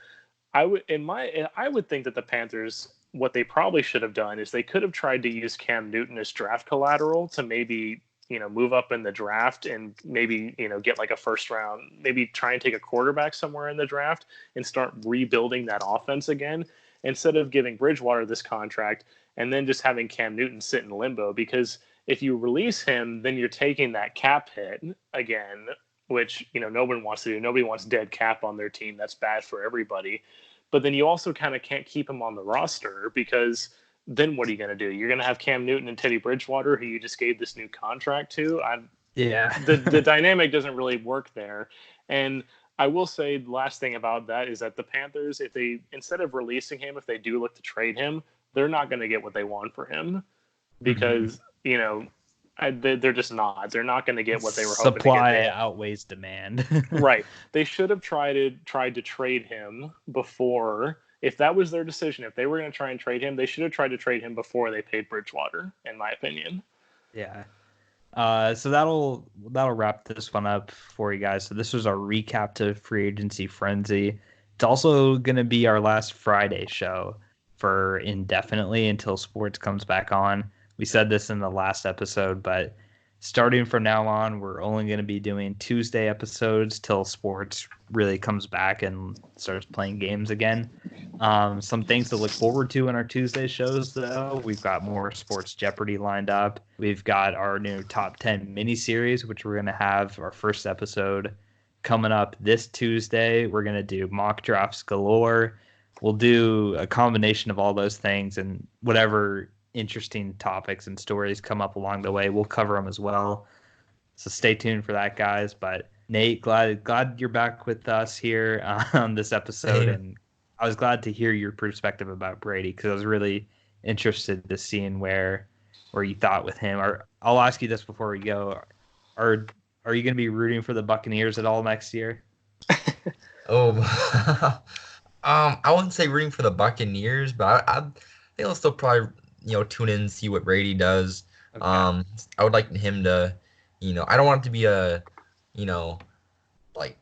Speaker 2: I would think that the Panthers, what they probably should have done is they could have tried to use Cam Newton as draft collateral to maybe, move up in the draft and maybe, get like a first round, maybe try and take a quarterback somewhere in the draft and start rebuilding that offense again instead of giving Bridgewater this contract and then just having Cam Newton sit in limbo. Because if you release him, then you're taking that cap hit again, which, no one wants to do. Nobody wants dead cap on their team. That's bad for everybody. But then you also kind of can't keep him on the roster because then what are you going to do? You're going to have Cam Newton and Teddy Bridgewater, who you just gave this new contract to.
Speaker 1: Yeah.
Speaker 2: The dynamic doesn't really work there. And I will say the last thing about that is that the Panthers, if they, instead of releasing him, if they do look to trade him, they're not going to get what they want for him because, they're just not. They're not going to get what they were hoping to get.
Speaker 1: Supply outweighs demand.
Speaker 2: Right. They should have tried to trade him before. If that was their decision, if they were going to try and trade him, they should have tried to trade him before they paid Bridgewater, in my opinion.
Speaker 1: Yeah. So that'll wrap this one up for you guys. So this was our recap to free agency frenzy. It's also going to be our last Friday show for indefinitely until sports comes back on. We said this in the last episode, but starting from now on, we're only going to be doing Tuesday episodes till sports really comes back and starts playing games again. Some things to look forward to in our Tuesday shows, though. We've got more Sports Jeopardy lined up. We've got our new Top 10 mini-series, which we're going to have our first episode coming up this Tuesday. We're going to do mock drafts galore. We'll do a combination of all those things and whatever interesting topics and stories come up along the way. We'll cover them as well. So stay tuned for that, guys. But Nate, glad you're back with us here on this episode. And I was glad to hear your perspective about Brady because I was really interested to seeing where you thought with him. I'll ask you this before we go. Are you going to be rooting for the Buccaneers at all next year?
Speaker 3: I wouldn't say rooting for the Buccaneers, but I think I'll still probably tune in and see what Brady does. Okay. I would like him to, I don't want it to be a, like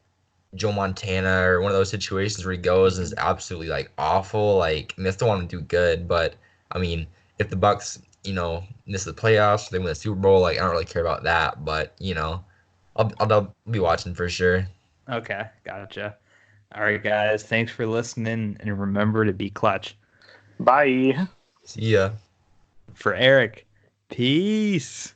Speaker 3: Joe Montana or one of those situations where he goes and is absolutely like awful. Like, I still want him to do good, but I mean, if the Bucks, miss the playoffs, they win the Super Bowl, like I don't really care about that. But I'll be watching for sure.
Speaker 1: Okay, gotcha. All right, guys, thanks for listening, and remember to be clutch.
Speaker 2: Bye.
Speaker 3: See ya.
Speaker 1: For Eric, peace.